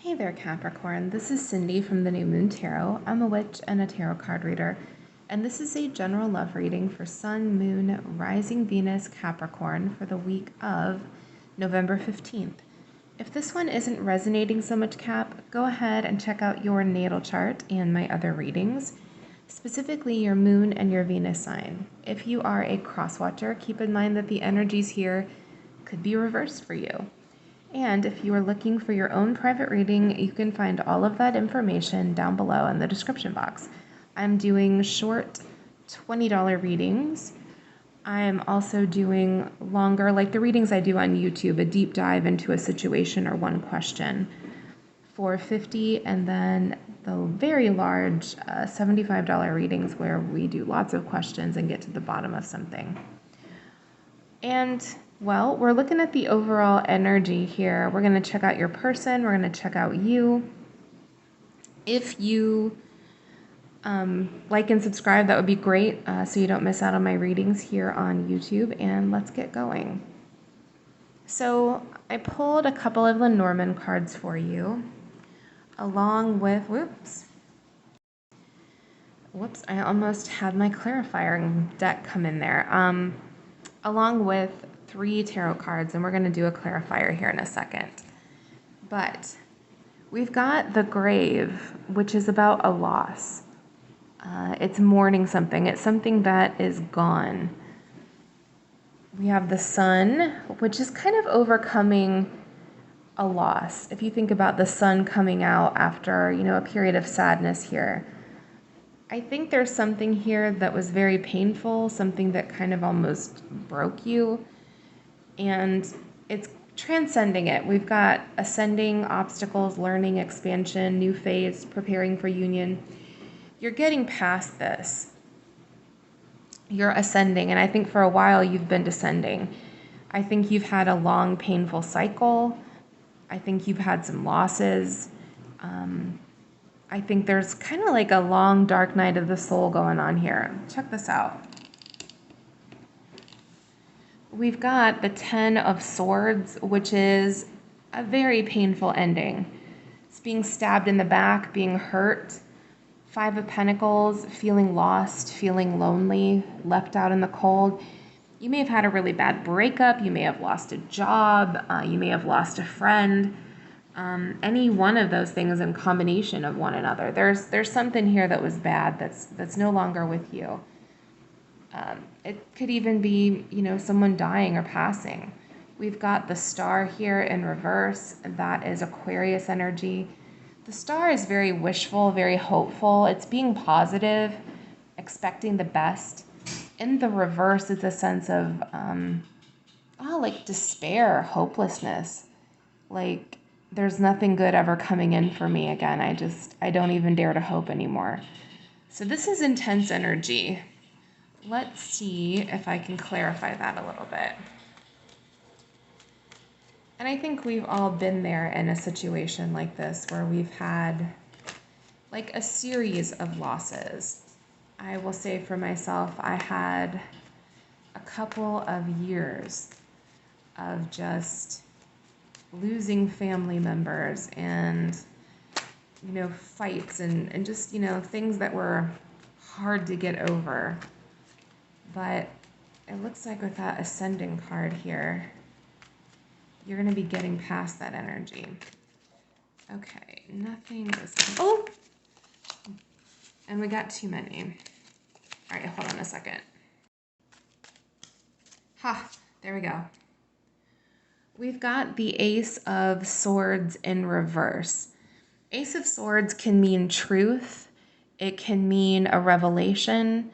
Hey there, Capricorn. This is Cindy from the New Moon Tarot. I'm a witch and a tarot card reader, and this is a general love reading for Sun, Moon, Rising Venus, Capricorn for the week of November 15th. If this one isn't resonating so much, Cap, go ahead and check out your natal chart and my other readings, specifically your Moon and your Venus sign. If you are a cross watcher, keep in mind that the energies here could be reversed for you. And if you are looking for your own private reading, you can find all of that information down below in the description box. I'm doing short $20 readings. I'm also doing longer, like the readings I do on YouTube, a deep dive into a situation or one question for $50, and then the very large $75 readings where we do lots of questions and get to the bottom of something. And well, we're looking at the overall energy here. We're going to check out your person. We're going to check out you. If you like and subscribe, that would be great, so you don't miss out on my readings here on YouTube. And let's get going. So I pulled a couple of Lenormand cards for you, along with, whoops, I almost had my clarifying deck come in there, along with 3 tarot cards, and we're going to do a clarifier here in a second. But we've got the Grave, which is about a loss. It's mourning something. It's something that is gone. We have the Sun, which is kind of overcoming a loss. If you think about the sun coming out after, a period of sadness here, I think there's something here that was very painful, something that kind of almost broke you. And it's transcending it. We've got ascending, obstacles, learning, expansion, new phase, preparing for union. You're getting past this. You're ascending, and I think for a while you've been descending. I think you've had a long, painful cycle. I think you've had some losses. I think there's kind of like a long, dark night of the soul going on here. Check this out. We've got the 10 of Swords, which is a very painful ending. It's being stabbed in the back, being hurt. 5 of Pentacles, feeling lost, feeling lonely, left out in the cold. You may have had a really bad breakup. You may have lost a job. You may have lost a friend. Any one of those things in combination of one another. There's something here that was bad that's no longer with you. It could even be, someone dying or passing. We've got the Star here in reverse. That is Aquarius energy. The Star is very wishful, very hopeful. It's being positive, expecting the best. In the reverse, it's a sense of, like despair, hopelessness. Like there's nothing good ever coming in for me again. I don't even dare to hope anymore. So this is intense energy. Let's see if I can clarify that a little bit. And I think we've all been there in a situation like this where we've had like a series of losses. I will say for myself, I had a couple of years of just losing family members and, fights and just, things that were hard to get over. But it looks like with that ascending card here, you're going to be getting past that energy. Okay, nothing is... Oh! And we got too many. All right, hold on a second. There we go. We've got the Ace of Swords in reverse. Ace of Swords can mean truth. It can mean a revelation.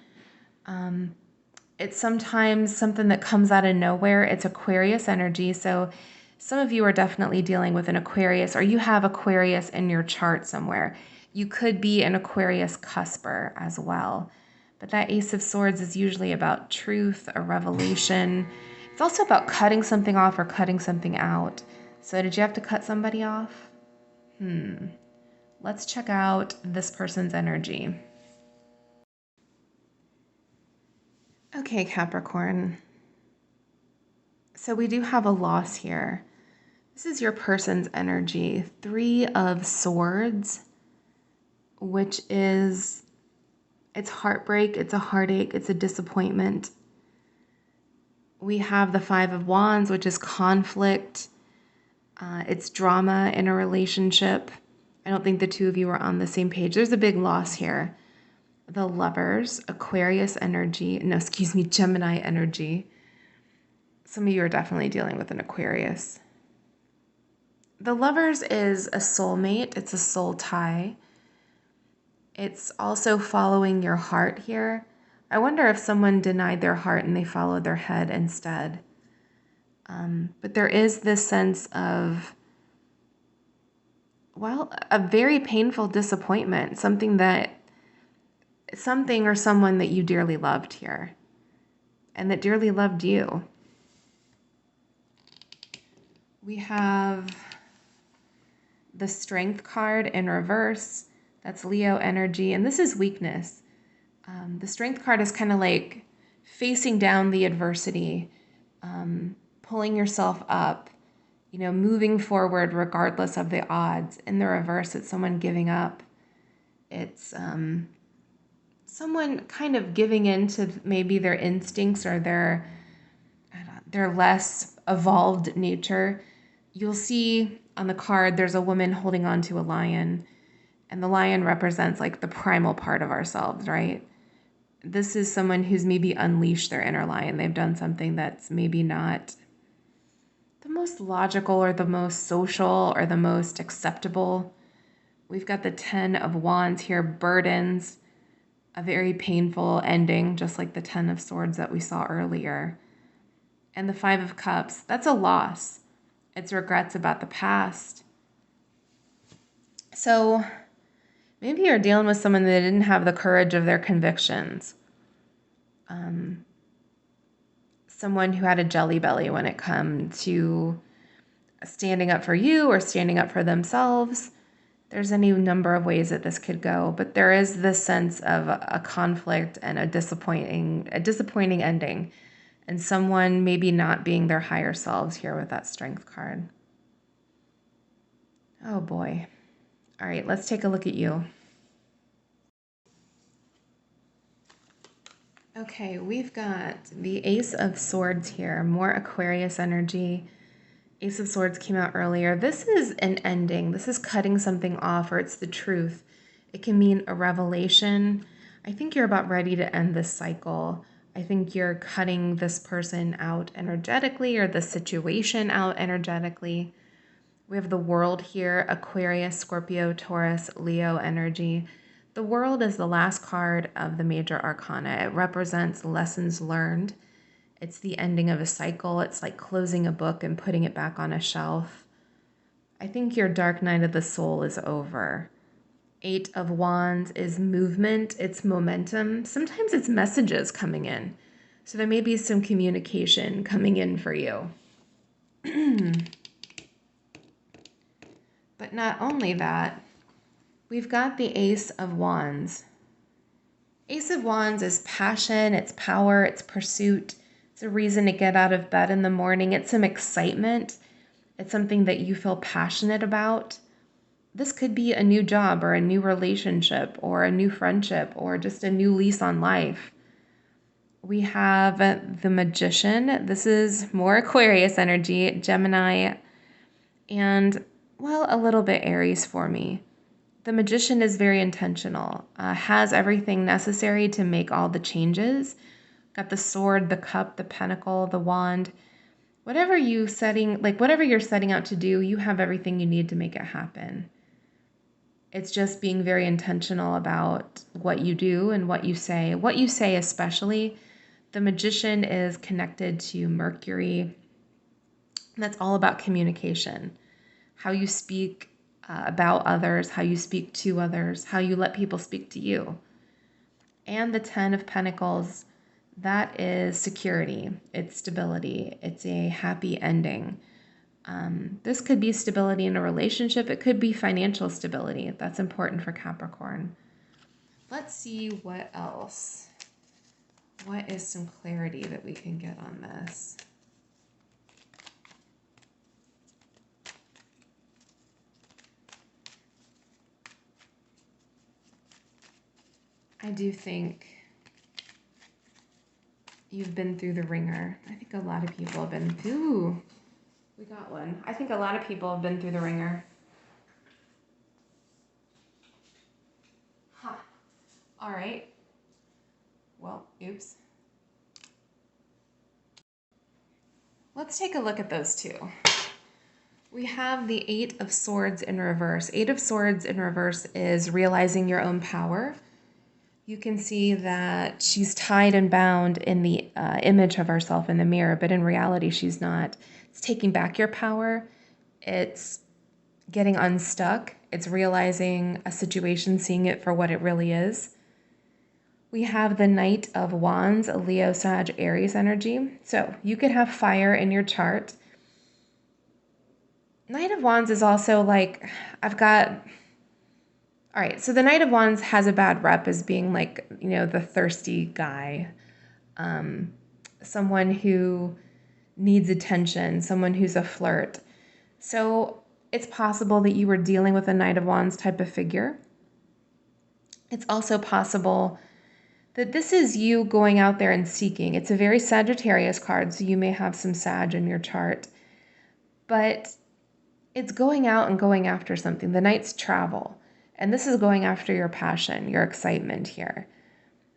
It's sometimes something that comes out of nowhere. It's Aquarius energy. So some of you are definitely dealing with an Aquarius, or you have Aquarius in your chart somewhere. You could be an Aquarius cusper as well. But that Ace of Swords is usually about truth, a revelation. It's also about cutting something off or cutting something out. So did you have to cut somebody off? Let's check out this person's energy. Okay, Capricorn. So we do have a loss here. This is your person's energy. 3 of Swords, which is, it's heartbreak, it's a heartache, it's a disappointment. We have the 5 of Wands, which is conflict. It's drama in a relationship. I don't think the two of you are on the same page. There's a big loss here. The Lovers, Aquarius energy. No, excuse me, Gemini energy. Some of you are definitely dealing with an Aquarius. The Lovers is a soulmate. It's a soul tie. It's also following your heart here. I wonder if someone denied their heart and they followed their head instead. But there is this sense of, well, a very painful disappointment, something or someone that you dearly loved here and that dearly loved you. We have the Strength card in reverse. That's Leo energy, and this is weakness. The Strength card is kind of like facing down the adversity, pulling yourself up, moving forward regardless of the odds. In the reverse, it's someone giving up. It's someone kind of giving in to maybe their instincts or their less evolved nature. You'll see on the card, there's a woman holding on to a lion, and the lion represents like the primal part of ourselves, right? This is someone who's maybe unleashed their inner lion. They've done something that's maybe not the most logical or the most social or the most acceptable. We've got the 10 of Wands here, burdens, a very painful ending, just like the 10 of Swords that we saw earlier. And the 5 of Cups, that's a loss. It's regrets about the past. So maybe you're dealing with someone that didn't have the courage of their convictions. Someone who had a jelly belly when it comes to standing up for you or standing up for themselves. There's any number of ways that this could go, but there is this sense of a conflict and a disappointing ending, and someone maybe not being their higher selves here with that Strength card. Oh boy. All right, let's take a look at you. Okay, we've got the Ace of Swords here, more Aquarius energy. Ace of Swords came out earlier. This is an ending. This is cutting something off, or it's the truth. It can mean a revelation. I think you're about ready to end this cycle. I think you're cutting this person out energetically, or the situation out energetically. We have the World here, Aquarius, Scorpio, Taurus, Leo energy. The World is the last card of the major arcana. It represents lessons learned. It's the ending of a cycle. It's like closing a book and putting it back on a shelf. I think your dark night of the soul is over. 8 of Wands is movement. It's momentum. Sometimes it's messages coming in. So there may be some communication coming in for you. But not only that, we've got the Ace of Wands. Ace of Wands is passion, it's power, it's pursuit. It's a reason to get out of bed in the morning. It's some excitement. It's something that you feel passionate about. This could be a new job or a new relationship or a new friendship or just a new lease on life. We have the Magician. This is more Aquarius energy, Gemini, and, well, a little bit Aries for me. The Magician is very intentional, has everything necessary to make all the changes. Got the Sword, the Cup, the Pentacle, the Wand. Whatever you're setting out to do, you have everything you need to make it happen. It's just being very intentional about what you do and what you say. What you say especially. The Magician is connected to Mercury. That's all about communication. How you speak about others, how you speak to others, how you let people speak to you. And the 10 of Pentacles, that is security. It's stability. It's a happy ending. This could be stability in a relationship. It could be financial stability. That's important for Capricorn. Let's see what else. What is some clarity that we can get on this? I do think you've been through the ringer. I think a lot of people have been through. We got one. I think a lot of people have been through the ringer. Huh. All right. Well, oops. Let's take a look at those two. We have the Eight of Swords in reverse. Eight of Swords in reverse is realizing your own power. You can see that she's tied and bound in the image of herself in the mirror, but in reality, she's not. It's taking back your power. It's getting unstuck. It's realizing a situation, seeing it for what it really is. We have the Knight of Wands, a Leo, Sag, Aries energy. So you could have fire in your chart. Knight of Wands is also like, all right, so the Knight of Wands has a bad rep as being like, the thirsty guy. Someone who needs attention, someone who's a flirt. So it's possible that you were dealing with a Knight of Wands type of figure. It's also possible that this is you going out there and seeking. It's a very Sagittarius card, so you may have some Sag in your chart. But it's going out and going after something. The Knight's travel. And this is going after your passion, your excitement here.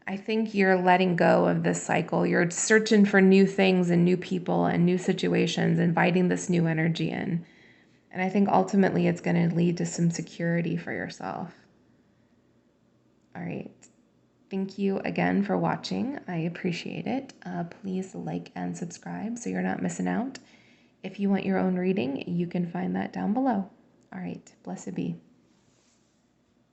I think you're letting go of this cycle. You're searching for new things and new people and new situations, inviting this new energy in. And I think ultimately it's going to lead to some security for yourself. All right. Thank you again for watching. I appreciate it. Please like and subscribe so you're not missing out. If you want your own reading, you can find that down below. All right. Blessed be.